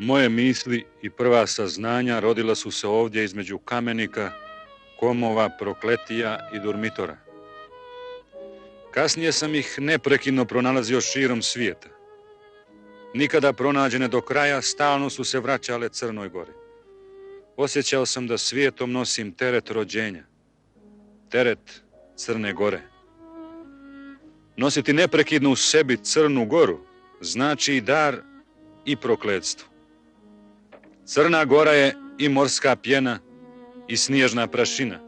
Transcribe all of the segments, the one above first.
Moje misli i prva saznanja rodila su se ovdje između Kamenika, Komova, Prokletija i Durmitora. Kasnije sam ih neprekidno pronalazio širom svijeta. Nikada pronađene do kraja, stalno su se vraćale Crnoj Gori. Osjećao sam da svijetom nosim teret rođenja, teret Crne Gore. Nositi neprekidno u sebi Crnu Goru znači i dar i prokletstvo. Crna Gora je i morska pjena i snježna prašina,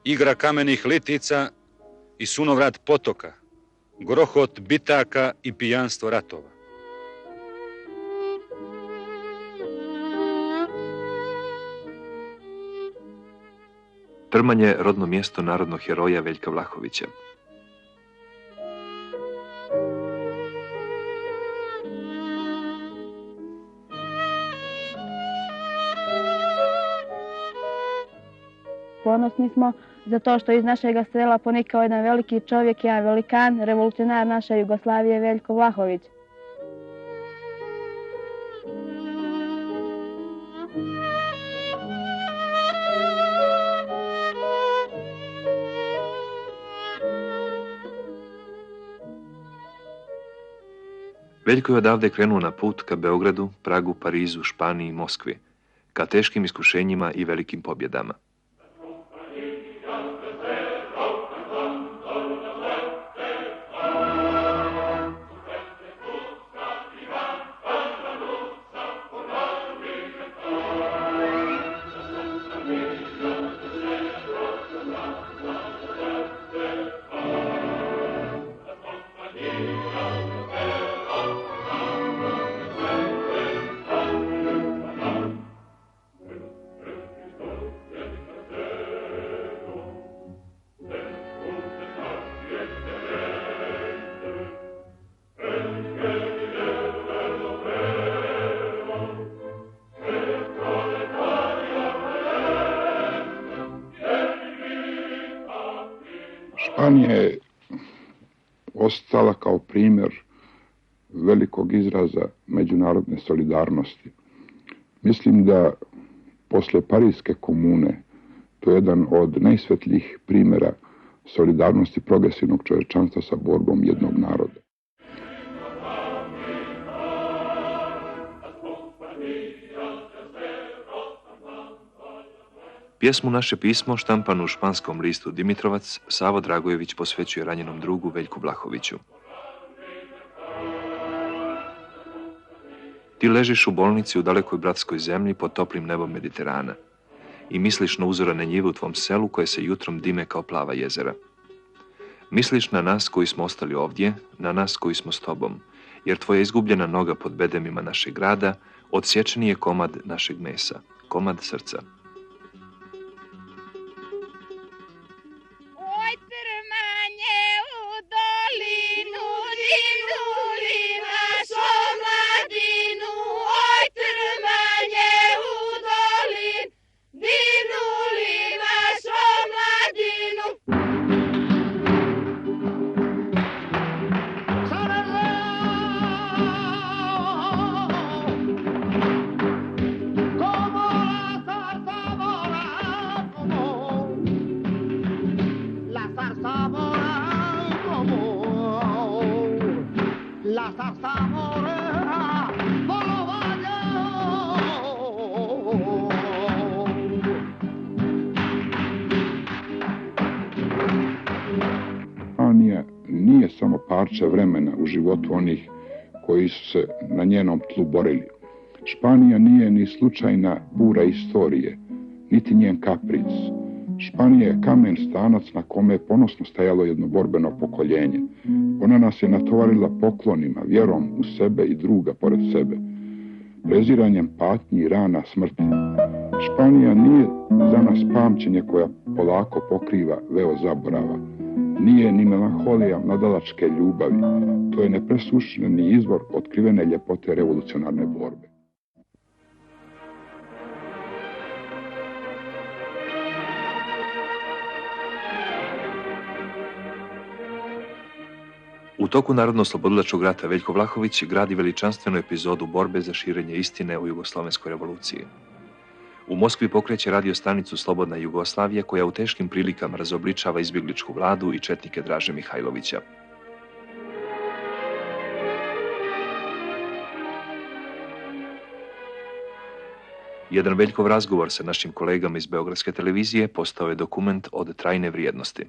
igra kamenih litica i sunovrat potoka, grohot bitaka i pijanstvo ratova. Trmanj je rodno mjesto narodnog heroja Veljka Vlahovića. Ponosni smo za to što iz našega sela ponikao jedan veliki čovjek, jedan velikan, revolucionar naše Jugoslavije, Veljko Vlahović. Veljko je odavde krenuo na put ka Beogradu, Pragu, Parizu, Španiji i Moskvi, ka teškim iskušenjima i velikim pobjedama. Španija je ostala kao primjer velikog izraza međunarodne solidarnosti. Mislim da posle Parijske komune to je jedan od najsvetlijih primjera solidarnosti progresivnog čovječanstva sa borbom jednog naroda. Pjesmu Naše pismo, štampanu u španskom listu Dimitrovac, Savo Dragojević posvećuje ranjenom drugu Veljku Vlahoviću. Ti ležiš u bolnici u dalekoj bratskoj zemlji pod toplim nebom Mediterana i misliš na uzorane njive u tvom selu koje se jutrom dime kao plava jezera. Misliš na nas koji smo ostali ovdje, na nas koji smo s tobom, jer tvoja izgubljena noga pod bedemima našeg grada odsječeni je komad našeg mesa, komad srca. Nije samo parče vremena u životu onih koji su se na njenom tlu borili. Španija nije ni slučajna bura istorije, niti njen kapric. Španija je kamen stanac na kome je ponosno stajalo jedno borbeno pokoljenje. Ona nas je natovarila poklonima, vjerom u sebe i druga pored sebe, preziranjem patnji i rana smrti. Španija nije za nas pamćenje koja polako pokriva veo zaborava. Nije ni melanholija mladalačke ljubavi. To je nepresušeni izvor otkrivene ljepote revolucionarne borbe. U toku Narodno-oslobodilačkog rata Veljko Vlahović gradi veličanstvenu epizodu borbe za širenje istine o Jugoslovenskoj revoluciji. U Moskvi pokreće radio stanicu Slobodna Jugoslavija koja u teškim prilikama razobličava izbjegličku vladu i četnike Draže Mihajlovića. Jedan Veljkov razgovor sa našim kolegama iz Beogradske televizije postao je dokument od trajne vrijednosti.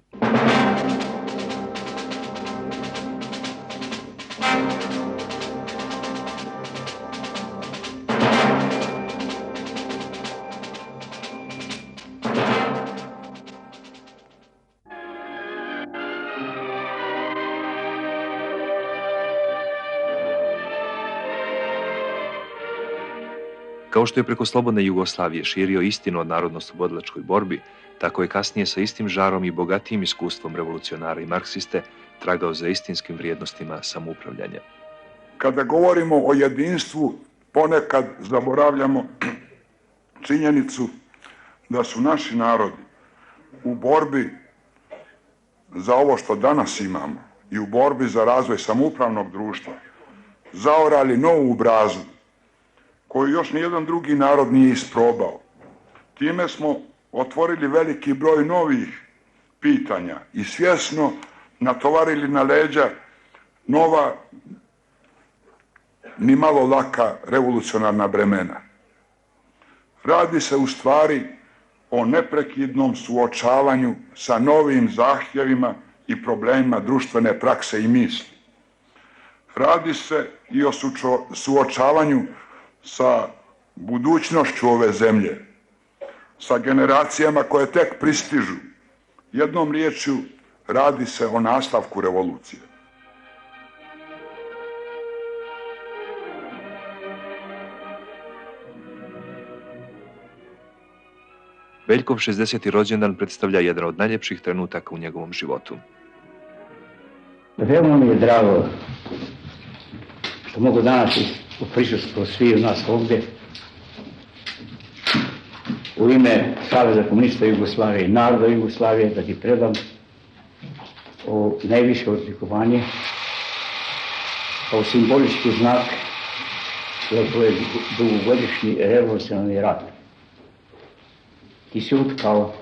Kao što je preko Slobodne Jugoslavije širio istinu o narodno-oslobodilačkoj borbi, tako je kasnije sa istim žarom i bogatijim iskustvom revolucionara i marksiste tragao za istinskim vrijednostima samoupravljanja. Kada govorimo o jedinstvu, ponekad zaboravljamo činjenicu da su naši narodi u borbi za ovo što danas imamo i u borbi za razvoj samoupravnog društva zaorali novu brazdu koju još nijedan drugi narod nije isprobao. Time smo otvorili veliki broj novih pitanja i svjesno natovarili na leđa nova, ni malo laka revolucionarna bremena. Radi se u stvari o neprekidnom suočavanju sa novim zahtjevima i problemima društvene prakse i misli. Radi se i o suočavanju sa budućnošću ove zemlje, sa generacijama koje tek pristižu. Jednom riječju, radi se o nastavku revolucije. Veljkov 60. rođendan predstavlja jedan od najljepših trenutaka u njegovom životu. Veoma mi je drago što mogu danas u prisustvu svih nas ovdje u ime Saveza komunista Jugoslavije i naroda Jugoslavije da ti predam o najviše odlikovanje kao simbolički znak za tvoj dugogodišnji revolucionarni rat. Ti si utkao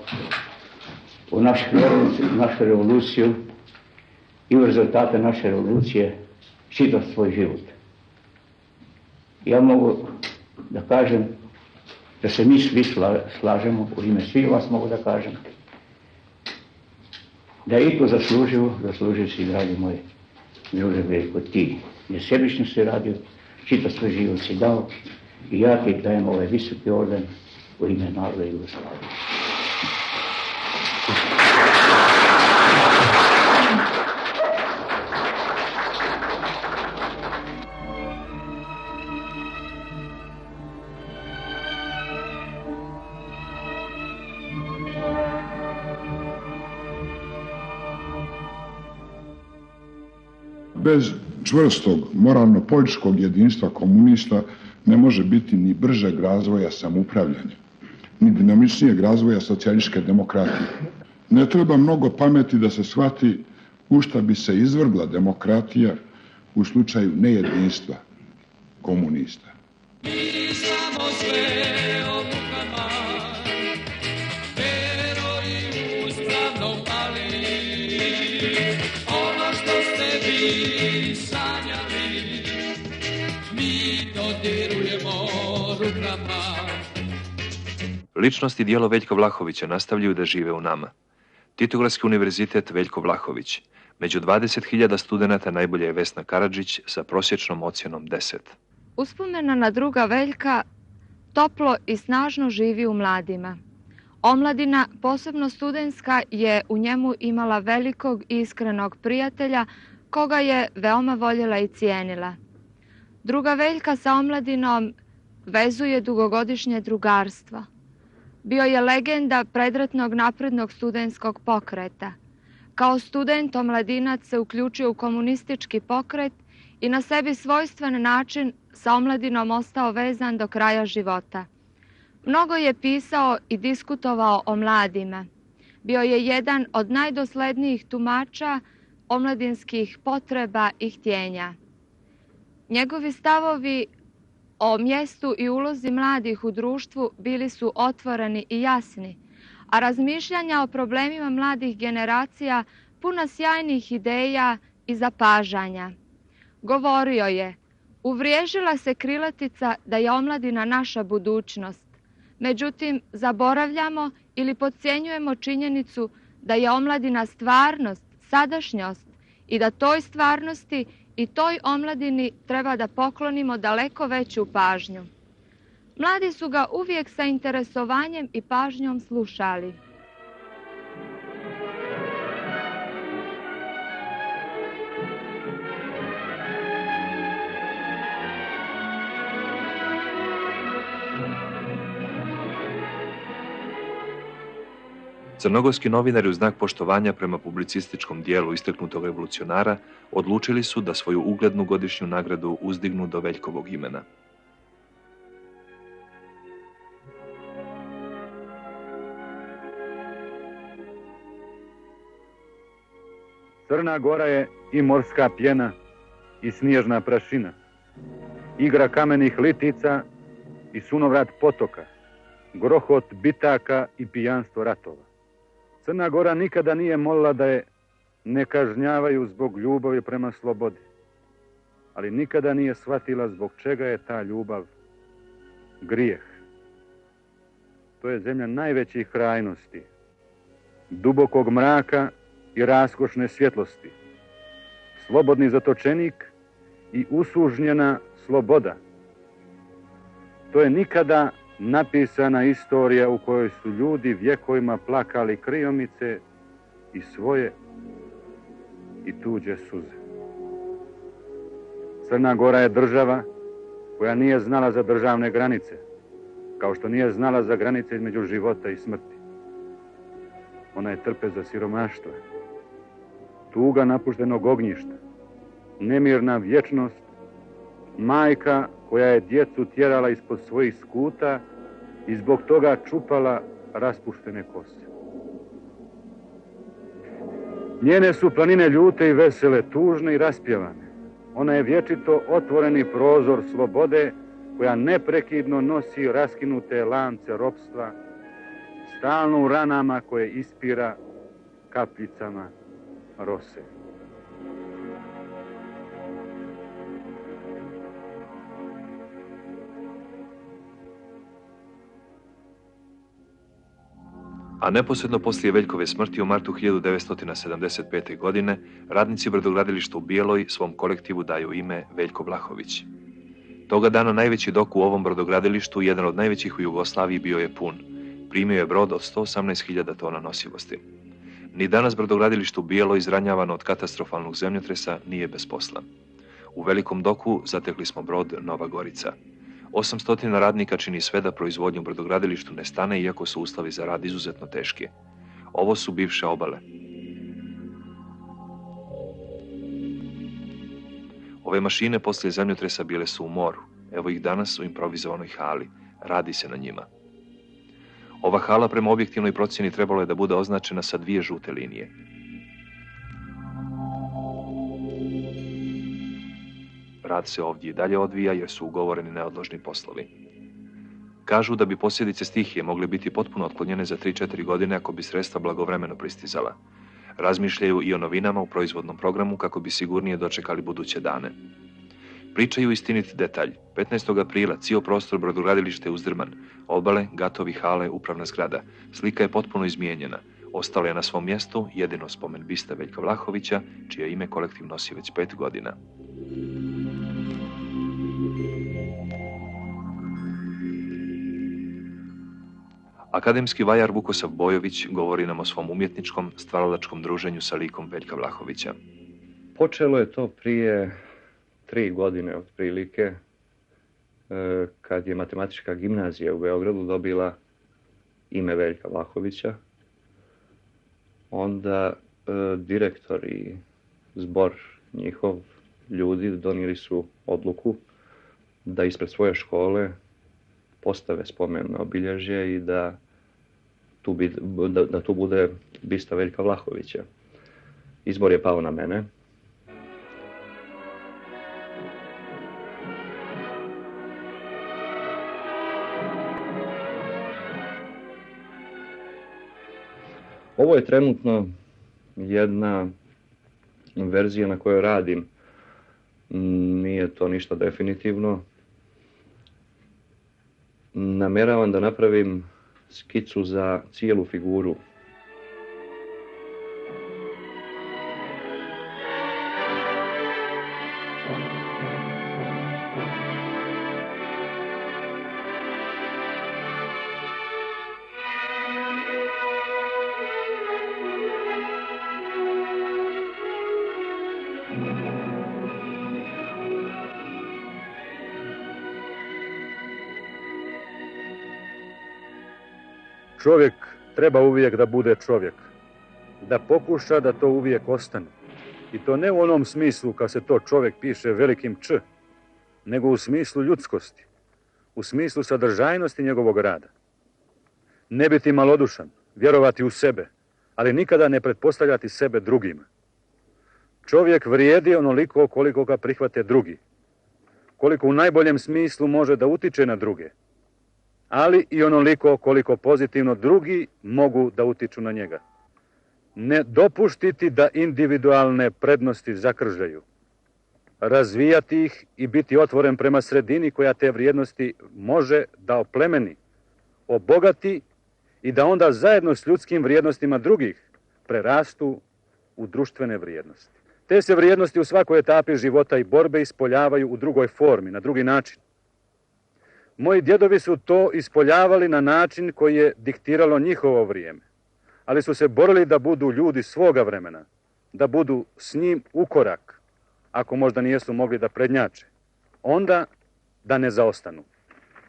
u našu revoluciju i u rezultate naše revolucije čitav svoj život. Ja mogu da kažem da se mi svi slažemo, u ime svih vas mogu da kažem, da je i to zaslužio si, dragi moji druže Veljko, ti. Nesebično si radio, čitav svoj život si dao i ja ti dajem ovaj visoki orden u ime naroda Jugoslavije. Bez čvrstog moralno-političkog jedinstva komunista ne može biti ni bržeg razvoja samoupravljanja, ni dinamičnijeg razvoja socijalističke demokratije. Ne treba mnogo pameti da se shvati u šta bi se izvrgla demokratija u slučaju nejedinstva komunista. Ličnost i djelo Veljka Vlahovića nastavljaju da žive u nama. Titogradski univerzitet Veljko Vlahović. Među 20.000 studenata najbolja je Vesna Karadžić sa prosječnom ocjenom 10. Uspomena na druga Veljka toplo i snažno živi u mladima. Omladina, posebno studentska, je u njemu imala velikog i iskrenog prijatelja koga je veoma voljela i cijenila. Druga Veljka sa omladinom vezuje dugogodišnje drugarstva. Bio je legenda predratnog naprednog studentskog pokreta. Kao student omladinac se uključio u komunistički pokret i na sebi svojstven način sa omladinom ostao vezan do kraja života. Mnogo je pisao i diskutovao o mladima. Bio je jedan od najdoslednijih tumača omladinskih potreba i htjenja. Njegovi stavovi o mjestu i ulozi mladih u društvu bili su otvoreni i jasni, a razmišljanja o problemima mladih generacija puna sjajnih ideja i zapažanja. Govorio je: uvriježila se krilatica da je omladina naša budućnost. Međutim, zaboravljamo ili podcjenjujemo činjenicu da je omladina stvarnost, sadašnjost i da toj stvarnosti i toj omladini treba da poklonimo daleko veću pažnju. Mladi su ga uvijek sa interesovanjem i pažnjom slušali. Crnogorski novinari u znak poštovanja prema publicističkom dijelu istaknutog revolucionara odlučili su da svoju uglednu godišnju nagradu uzdignu do Veljkovog imena. Crna Gora je i morska pjena i snježna prašina, igra kamenih litica i sunovrat potoka, grohot bitaka i pijanstvo ratova. Crna Gora nikada nije molila da je ne kažnjavaju zbog ljubavi prema slobodi, ali nikada nije shvatila zbog čega je ta ljubav grijeh. To je zemlja najvećih krajnosti, dubokog mraka i raskošne svjetlosti, slobodni zatočenik i usužnjena sloboda. To je nikada napisana istorija u kojoj su ljudi vjekovima plakali kriomice i svoje i tuđe suze. Crna Gora je država koja nije znala za državne granice, kao što nije znala za granice između života i smrti. Ona je trpeza siromaštva, tuga napuštenog ognjišta, nemirna vječnost, majka koja je djecu tjerala ispod svojih skuta i zbog toga čupala raspuštene kose. Njene su planine ljute i vesele, tužne i raspjevane. Ona je vječito otvoreni prozor slobode koja neprekidno nosi raskinute lance ropstva, stalno u ranama koje ispira kapljicama rose. A neposredno poslije Veljkove smrti u martu 1975. godine radnici brodogradilišta u Bijeloj svom kolektivu daju ime Veljko Vlahović. Toga dana najveći dok u ovom brodogradilištu, jedan od najvećih u Jugoslaviji, bio je pun. Primio je brod od 118.000 tona nosivosti. Ni danas brodogradilište u Bijeloj, izranjavano od katastrofalnog zemljotresa, nije bez posla. U velikom doku zatekli smo brod Nova Gorica. 800 radnika čini sve da proizvodnju u brodogradilištu ne stane, iako su uslovi za rad izuzetno teški. Ovo su bivše obale. Ove mašine poslije zemljotresa bile su u moru. Evo ih danas u improvizovanoj hali. Radi se na njima. Ova hala prema objektivnoj procjeni trebalo je da bude označena sa 2 žute linije. Rad se ovdje i dalje odvija jer su ugovoreni neodložni poslovi. Kažu da bi posljedice stihije mogle biti potpuno otklonjene za 3-4 godine ako bi sredstva blagovremeno pristizala. Razmišljaju i o novinama u proizvodnom programu kako bi sigurnije dočekali buduće dane. Pričaju istiniti detalj. 15. aprila cijel prostor brodogradilište je uzdrman. Obale, gatovi, hale, upravna zgrada. Slika je potpuno izmijenjena. Ostala je na svom mjestu jedino spomen biste Veljka Vlahovića, čije ime kolektiv nosi već 5 godina. Akademski vajar Vukosav Bojović govori nam o svom umjetničkom, stvaralačkom druženju sa likom Veljka Vlahovića. Počelo je to prije 3 godine otprilike, kad je matematička gimnazija u Beogradu dobila ime Veljka Vlahovića. Onda direktor i zbor njihov ljudi donijeli su odluku da ispred svoje škole postave spomen obilježje i da tu bude bista Veljka Vlahovića. Izbor je pao na mene. Ovo je trenutno jedna verzija na kojoj radim. Nije to ništa definitivno. Nameravam da napravim skicu za cijelu figuru. Čovjek treba uvijek da bude čovjek, da pokuša da to uvijek ostane. I to ne u onom smislu kad se to čovjek piše velikim č, nego u smislu ljudskosti, u smislu sadržajnosti njegovog rada. Ne biti malodušan, vjerovati u sebe, ali nikada ne pretpostavljati sebe drugima. Čovjek vrijedi onoliko koliko ga prihvate drugi, koliko u najboljem smislu može da utiče na druge, ali i onoliko koliko pozitivno drugi mogu da utiču na njega. Ne dopuštiti da individualne prednosti zakržaju. Razvijati ih i biti otvoren prema sredini koja te vrijednosti može da oplemeni, obogati i da onda zajedno s ljudskim vrijednostima drugih prerastu u društvene vrijednosti. Te se vrijednosti u svakoj etapi života i borbe ispoljavaju u drugoj formi, na drugi način. Moji djedovi su to ispoljavali na način koji je diktiralo njihovo vrijeme, ali su se borili da budu ljudi svoga vremena, da budu s njim u korak, ako možda nijesu mogli da prednjače, onda da ne zaostanu.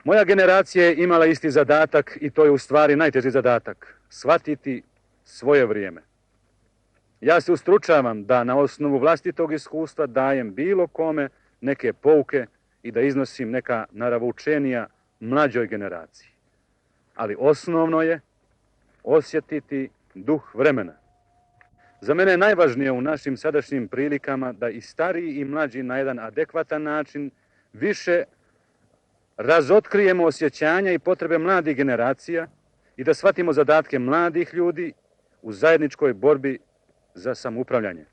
Moja generacija je imala isti zadatak i to je u stvari najteži zadatak, shvatiti svoje vrijeme. Ja se ustručavam da na osnovu vlastitog iskustva dajem bilo kome neke pouke i da iznosim neka naravučenija mlađoj generaciji. Ali osnovno je osjetiti duh vremena. Za mene je najvažnije u našim sadašnjim prilikama da i stariji i mlađi na jedan adekvatan način više razotkrijemo osjećanja i potrebe mladih generacija i da shvatimo zadatke mladih ljudi u zajedničkoj borbi za samoupravljanje.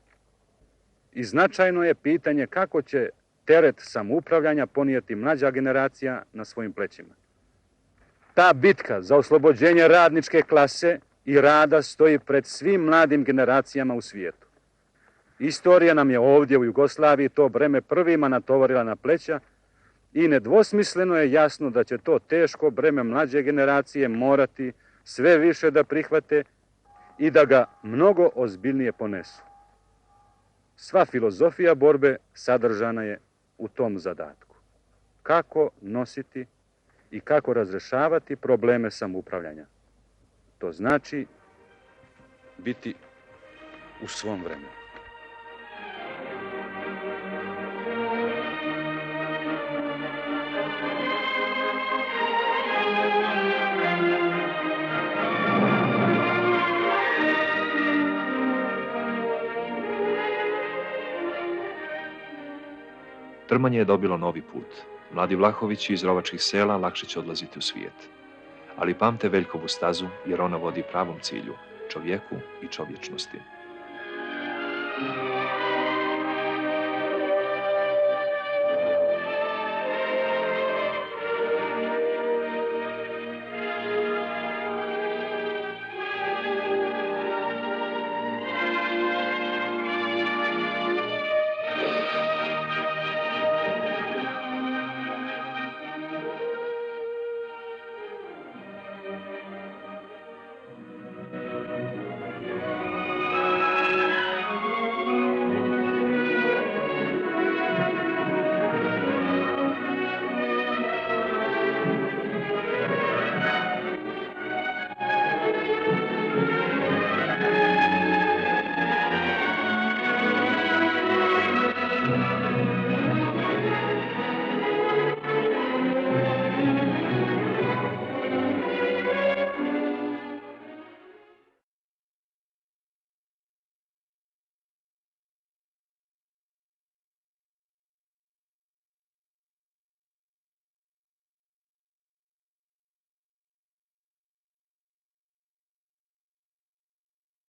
I značajno je pitanje kako će teret samoupravljanja ponijeti mlađa generacija na svojim plećima. Ta bitka za oslobođenje radničke klase i rada stoji pred svim mladim generacijama u svijetu. Istorija nam je ovdje u Jugoslaviji to breme prvima natovarila na pleća i nedvosmisleno je jasno da će to teško breme mlađe generacije morati sve više da prihvate i da ga mnogo ozbiljnije ponesu. Sva filozofija borbe sadržana je u tom zadatku. Kako nositi i kako razrešavati probleme samoupravljanja. To znači biti u svom vremenu. Trmanje je dobilo novi put. Mladi Vlahovići iz rovačkih sela lakše će odlaziti u svijet. Ali pamte Veljkovu stazu jer ona vodi pravom cilju, čovjeku i čovječnosti.